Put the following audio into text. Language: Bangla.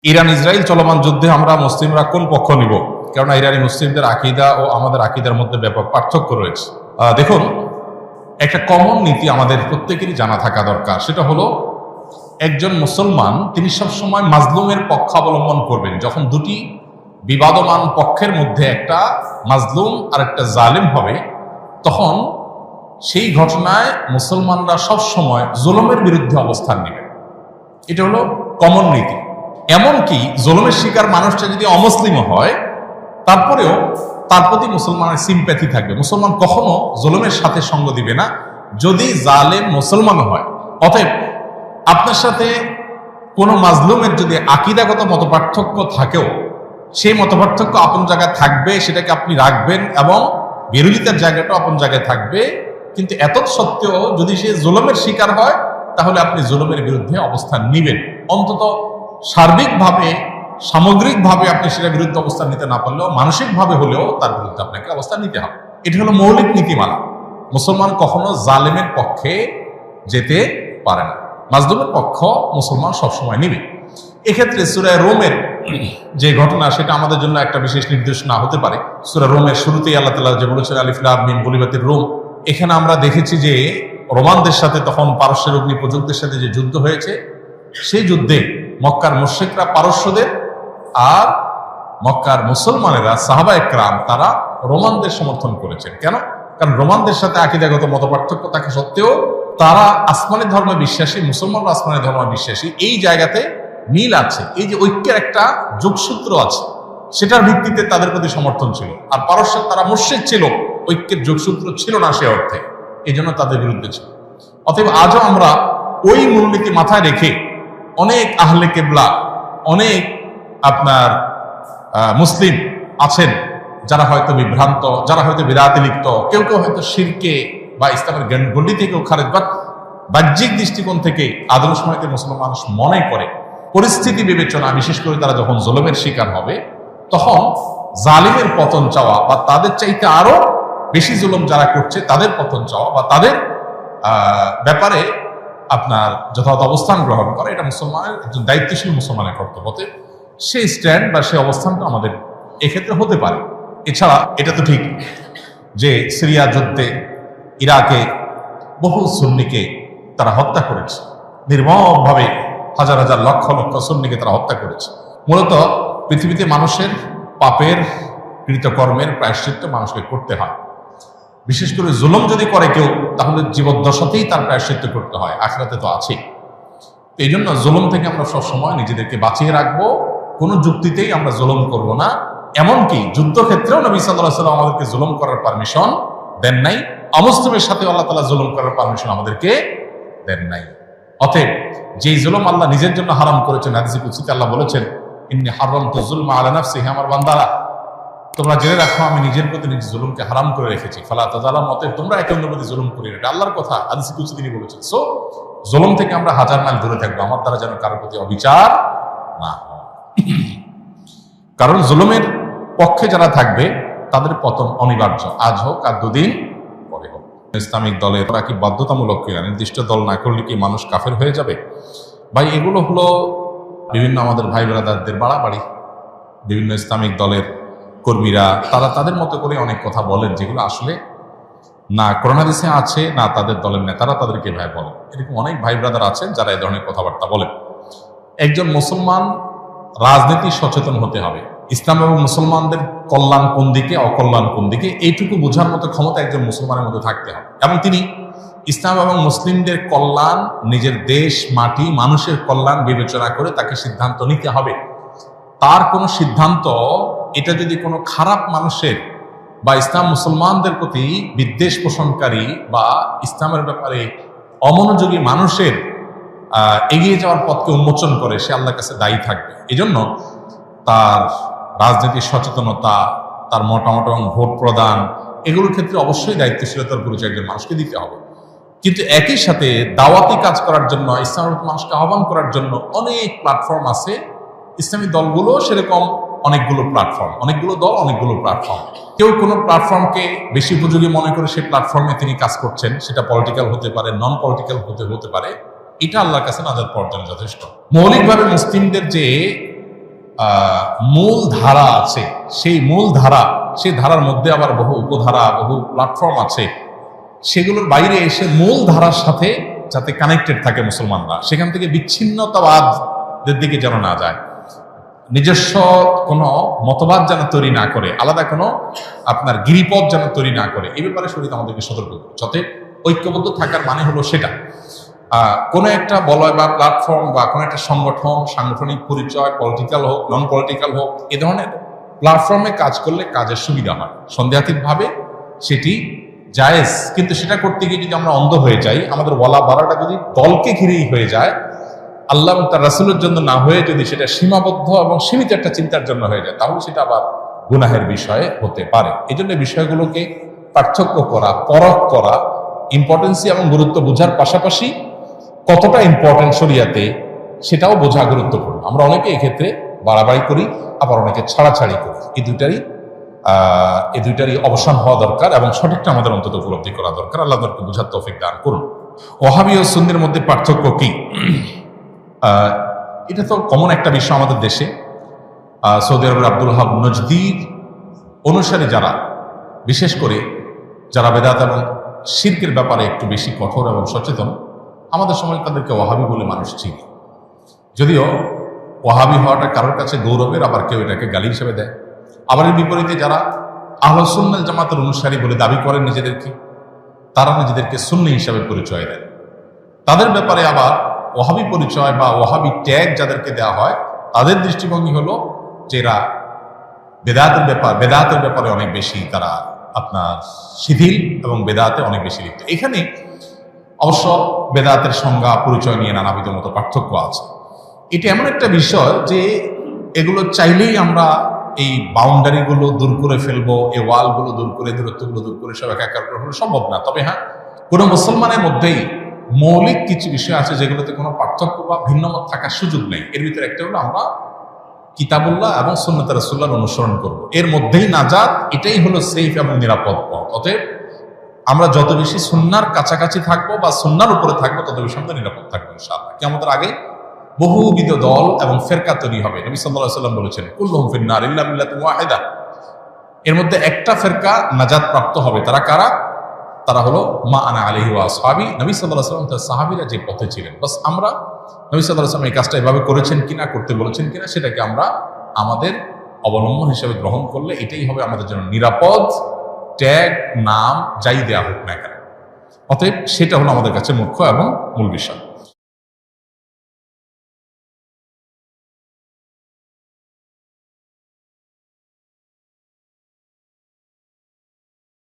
ইরান ইসরায়েল চলমান যুদ্ধে আমরা মুসলিমরা কোন পক্ষ নিব? কারণ ইরানি মুসলিমদের আকীদা ও আমাদের আকীদার মধ্যে ব্যাপক পার্থক্য রয়েছে। দেখুন, একটা কমন নীতি আমাদের প্রত্যেকেরই জানা থাকা দরকার। সেটা হলো, একজন মুসলমান তিনি সবসময় মাজলুমের পক্ষ অবলম্বন করবেন। যখন দুটি বিবাদমান পক্ষের মধ্যে একটা মাজলুম আর একটা জালিম হবে, তখন সেই ঘটনায় মুসলমানরা সবসময় জুলুমের বিরুদ্ধে অবস্থান নেবে। এটা হলো কমন নীতি। এমনকি জুলুমের শিকার মানুষটা যদি অমুসলিমও হয়, তারপরেও তার প্রতি মুসলমানের সিম্প্যাথি থাকবে। মুসলমান কখনো জুলুমের সাথে সঙ্গ দিবে না যদি জালেম মুসলমান হয়। অতএব আপনার সাথে কোনো মাজলুমের যদি আকীদাগত মতপার্থক্য থাকেও, সেই মতপার্থক্য আপন জায়গায় থাকবে, সেটাকে আপনি রাখবেন, এবং বিরোধিতার জায়গাটা আপন জায়গায় থাকবে। কিন্তু এত সত্ত্বেও যদি সে জুলুমের শিকার হয়, তাহলে আপনি জুলুমের বিরুদ্ধে অবস্থান নিবেন। অন্তত সার্বিকভাবে, সামগ্রিকভাবে আপনি সেটার বিরুদ্ধে অবস্থান নিতে না পারলেও মানসিকভাবে হলেও তার বিরুদ্ধে আপনাকে অবস্থান নিতে হবে। এটা হলো মৌলিক নীতিমালা। মুসলমান কখনো জালেমের পক্ষে যেতে পারে না, মাজলুমের পক্ষ মুসলমান সবসময় নিবে। এক্ষেত্রে সূরা রোমের যে ঘটনা, সেটা আমাদের জন্য একটা বিশেষ নির্দেশনা হতে পারে। সূরা রোমের শুরুতেই আল্লাহ তাআলা যে বলেছেন আলিফ লাম মিম গুলিবাতির রোম, এখানে আমরা দেখেছি যে রোমানদের সাথে, তখন পারস্যের অগ্নিপূজকদের সাথে যে যুদ্ধ হয়েছে, সেই যুদ্ধে মক্কার মুশরিকরা পারস্যদের আর মক্কার মুসলমানেরা সাহাবায়ে কেরাম তারা রোমানদের সমর্থন করেছেন। কেন? কারণ রোমানদের সাথে আকীদাগত মতপার্থক্য থাকা সত্ত্বেও তারা আসমানি ধর্মে বিশ্বাসী, মুসলমানরা আসমানি ধর্মে বিশ্বাসী। এই জায়গাতে মিল আছে, এই যে ঐক্যের একটা যোগসূত্র আছে, সেটার ভিত্তিতে তাদের প্রতি সমর্থন ছিল। আর পারস্যের তারা মুশরিক ছিল, ঐক্যের যোগসূত্র ছিল না সে অর্থে, এই জন্য তাদের বিরুদ্ধে ছিল। অতএব আজও আমরা ওই মূলনীতি মাথায় রেখে অনেক আহলে কেবলা, অনেক আপনার মুসলিম আছেন যারা হয়তো বিভ্রান্ত, যারা হয়তো বিদআতে লিপ্ত, কেউ কেউ হয়তো শিরকে বা ইসলামের গণ্ডি থেকেও খারেজ, বা বাহ্যিক দৃষ্টিকোণ থেকে আদর্শ সময়তে মুসলমান মানুষ মনে করে পরিস্থিতি বিবেচনা, বিশেষ করে তারা যখন জুলুমের শিকার হবে, তখন জালিমের পতন চাওয়া বা তাদের চাইতে আরো বেশি জুলুম যারা করছে তাদের পতন চাওয়া বা তাদের ব্যাপারে আপনার যথাযথ অবস্থান গ্রহণ করা, এটা মুসলমানের, একজন দায়িত্বশীল মুসলমানের কর্তব্য। সেই স্ট্যান্ড বা সেই অবস্থানটা আমাদের এক্ষেত্রে হতে পারে। এছাড়া এটা তো ঠিক যে সিরিয়া যুদ্ধে ইরাকে বহু সুন্নিকে তারা হত্যা করেছে, নির্মমভাবে হাজার হাজার লক্ষ লক্ষ সুন্নিকে তারা হত্যা করেছে। মূলত পৃথিবীতে মানুষের পাপের কৃতকর্মের প্রায়শ্চিত্ত মানুষকে করতে হয়। বিশেষ করে জুলুম যদি করে কেউ, তাহলে জীবদ্দশাতেই তার প্রায়শ্চিত্ত করতে হয়, আখিরাতে তো আছেই। তো এই জন্য জুলুম থেকে আমরা সবসময় নিজেদেরকে বাঁচিয়ে রাখবো। কোনো যুক্তিতেই আমরা জুলুম করব না। এমনকি যুদ্ধক্ষেত্রেও নবী সাল্লাল্লাহু আলাইহি ওয়াসাল্লাম আমাদেরকে জুলুম করার পারমিশন দেন নাই। অমুসলিমের সাথে আল্লাহ তাআলা জুলুম করার পারমিশন আমাদেরকে দেন নাই। অতএব যেই জুলুম আল্লাহ নিজের জন্য হারাম করেছেন, হাদিসে কুদসিতে আল্লাহ বলেছেন, ইন্নী হারামতু যুলমা আলা নাফসি, হে আমার বান্দারা, তোমরা জেনে রাখো আমি নিজের প্রতি নিজের জুলুমকে হারাম করে রেখেছি। ফালা তাযালামু, অতএব তোমরা একে অন্যের প্রতি জুলুম করিও না। এটা আল্লাহর কথা, হাদিসে কুদসি তিনি বলেছেন। সো জুলুম থেকে আমরা হাজার মাইল দূরে থাকবো, আমার দ্বারা যেন কারোর প্রতি অবিচার না হয়। কারণ জুলুমের পক্ষে যারা থাকবে তাদের পতন অনিবার্য, আজ হোক আর দুদিন পরে হোক। ইসলামিক দলের ওরা কি বাধ্যতামূলক কিনা, নির্দিষ্ট দল না করলে কি মানুষ কাফের হয়ে যাবে? ভাই, এগুলো হলো বিভিন্ন আমাদের ভাই ব্রাদারদের বাড়াবাড়ি। বিভিন্ন ইসলামিক দলের কর্মীরা তারা তাদের মতো করে অনেক কথা বলেন, যেগুলো আসলে না কোরআন হাদিসে আছে, না তাদের দলের নেতারা তাদেরকে ভাই বলেন। এরকম অনেক ভাই ব্রাদার আছেন যারা এই ধরনের কথাবার্তা বলেন। একজন মুসলমান রাজনীতি সচেতন হতে হবে। ইসলাম এবং মুসলমানদের কল্যাণ কোন দিকে, অকল্যাণ কোন দিকে, এইটুকু বোঝার মতো ক্ষমতা একজন মুসলমানের মধ্যে থাকতে হবে। এবং তিনি ইসলাম এবং মুসলিমদের কল্যাণ, নিজের দেশ, মাটি, মানুষের কল্যাণ বিবেচনা করে তাকে সিদ্ধান্ত নিতে হবে। তার কোনো সিদ্ধান্ত এটা যদি কোনো খারাপ মানুষের বা ইসলাম মুসলমানদের প্রতি বিদ্বেষ পোষণকারী বা ইসলামের ব্যাপারে অমনোযোগী মানুষের এগিয়ে যাওয়ার পথকে উন্মোচন করে, সে আল্লাহর কাছে দায়ী থাকবে। এজন্য তার রাজনীতির সচেতনতা, তার মতামত এবং ভোট প্রদান, এগুলোর ক্ষেত্রে অবশ্যই দায়িত্বশীলতার পরিচয় একজন মানুষকে দিতে হবে। কিন্তু একই সাথে দাওয়াতি কাজ করার জন্য, ইসলামের মানুষকে আহ্বান করার জন্য অনেক প্ল্যাটফর্ম আছে। ইসলামী দলগুলো সেরকম অনেকগুলো প্ল্যাটফর্ম, অনেকগুলো দল, অনেকগুলো প্ল্যাটফর্ম। কেউ কোনো প্ল্যাটফর্মকে বেশি উপযোগী মনে করে সেই প্ল্যাটফর্মে তিনি কাজ করছেন, সেটা পলিটিক্যাল হতে পারে, নন পলিটিক্যাল হতে পারে। এটা আল্লাহর কাছে নাজাত পাওয়ার জন্য যথেষ্ট। মৌলিকভাবে মুসলিমদের যে মূল ধারা আছে, সেই মূল ধারা, সেই ধারার মধ্যে আবার বহু উপধারা, বহু প্ল্যাটফর্ম আছে, সেগুলোর বাইরে এসে মূল ধারার সাথে যাতে কানেক্টেড থাকে মুসলমানরা, সেখান থেকে বিচ্ছিন্নতাবাদের দিকে যেন না যায়, নিজস্ব কোনো মতবাদ যেন তৈরি না করে, আলাদা কোনো আপনার গিরিপথ যেন তৈরি না করে, এই ব্যাপারে শরীয়ত আমাদেরকে সতর্ক করে। যাতে ঐক্যবদ্ধ থাকার মানে হলো সেটা কোনো একটা বলয় বা প্ল্যাটফর্ম বা কোনো একটা সংগঠন, সাংগঠনিক পরিচয়, পলিটিক্যাল হোক নন পলিটিক্যাল হোক, এ ধরনের প্ল্যাটফর্মে কাজ করলে কাজের সুবিধা হয়, সন্দেহাতীতভাবে সেটি জায়েজ। কিন্তু সেটা করতে গিয়ে যদি আমরা অন্ধ হয়ে যাই, আমাদের ওয়ালা বাড়াটা যদি দলকে ঘিরেই হয়ে যায়, আল্লাহ এবং তার রাসূলের জন্য না হয়ে যদি সেটা সীমাবদ্ধ এবং সীমিত একটা চিন্তার জন্য হয়ে যায়, তাহলে সেটা আবার গুনাহের বিষয়ে হতে পারে। এই জন্য বিষয়গুলোকে পার্থক্য করা, পরখ করা, ইম্পর্টেন্সি এবং গুরুত্ব বোঝার পাশাপাশি কতটা ইম্পর্টেন্ট শরিয়াতে সেটাও বোঝা গুরুত্বপূর্ণ। আমরা অনেকে এক্ষেত্রে বাড়াবাড়ি করি, আবার অনেকে ছাড়াছাড়ি করি। এই দুইটারই অবসান হওয়া দরকার এবং সঠিকটা আমাদের অন্তত উপলব্ধি করা দরকার। আল্লাহ তাআলা বুঝার তৌফিক দান করুন। ওয়াহাবি ও সুন্নির মধ্যে পার্থক্য কি? এটা তো কমন একটা বিষয় আমাদের দেশে। সৌদি আরবের আব্দুল ওয়াহাব নজদীর অনুসারী যারা, বিশেষ করে যারা বেদাত এবং শিরকের ব্যাপারে একটু বেশি কঠোর এবং সচেতন, আমাদের সমাজে তাদেরকে ওয়াহাবি বলে মানুষ চিনি। যদিও ওয়াহাবি হওয়াটা কারোর কাছে গৌরবের, আবার কেউ এটাকে গালি হিসেবে দেয়। আবার এর বিপরীতে যারা আহলে সুন্নাত জামাতের অনুসারী বলে দাবি করেন নিজেদেরকে, তারা নিজেদেরকে সুন্নি হিসাবে পরিচয় দেন। তাদের ব্যাপারে আবার ওয়াহাবি পরিচয় বা ওয়াহাবি ট্যাগ যাদেরকে দেওয়া হয়, তাদের দৃষ্টিভঙ্গি হলো যে এরা বেদাতের ব্যাপারে অনেক বেশি তারা আপনার শিথিল এবং বেদাতে অনেক বেশি লিপ্ত। এখানে অবশ্য বেদাতের সংজ্ঞা পরিচয় নিয়ে নানাবিধ মতো পার্থক্য আছে। এটা এমন একটা বিষয় যে এগুলো চাইলেই আমরা এই বাউন্ডারিগুলো দূর করে ফেলবো, এই ওয়ালগুলো দূর করে, দূরত্বগুলো দূর করে সব একাকার করে ফেলা সম্ভব না। তবে হ্যাঁ, কোনো মুসলমানের মধ্যেই মৌলিক কিছু বিষয় আছে যেগুলোতে কোনো পার্থক্য বা ভিন্নমত থাকার সুযোগ নেই। এর ভিতরে একটা হলো আমরা কিতাবুল্লাহ এবং সুন্নাত রাসূলুল্লাহর অনুসরণ করব, এর মধ্যেই নাজাত, এটাই হলো সেফ এবং নিরাপদ পথ। অতএব আমরা যত বেশি সুন্নাহর কাছাকাছি থাকবো বা সুন্নাহর উপরে থাকবো, তত বেশি আমরা নিরাপদ থাকবো ইনশাআল্লাহ। কিয়ামতের আগে বহুবিধ দল এবং ফেরকা তৈরি হবে। নবী সাল্লাল্লাহু আলাইহি ওয়াসাল্লাম বলেছেন, কুল্লুহুম ফিন্নার ইল্লা মিল্লাতুন ওয়াহিদা। এর মধ্যে একটা ফেরকা নাজাত প্রাপ্ত হবে। তারা কারা? তারা হলো মা আনা আলাইহি ওয়া আসহাবি। নবী সাল্লাল্লাহু আলাইহি ওয়াসাল্লাম তার সাহাবীরা যে পথে ছিলেন। বাস আমরা নবী সাল্লাল্লাহু আলাইহি ওয়াসাল্লাম এই কাজটা এভাবে করেছেন কিনা, করতে বলেছেন কিনা, সেটাকে আমরা আমাদের অবলম্বন হিসেবে গ্রহণ করলে এটাই হবে আমাদের জন্য নিরাপদ। ট্যাগ, নাম যাই দেয়া হোক না কেন, অতএব সেটা হলো আমাদের কাছে মুখ্য এবং মূল বিষয়।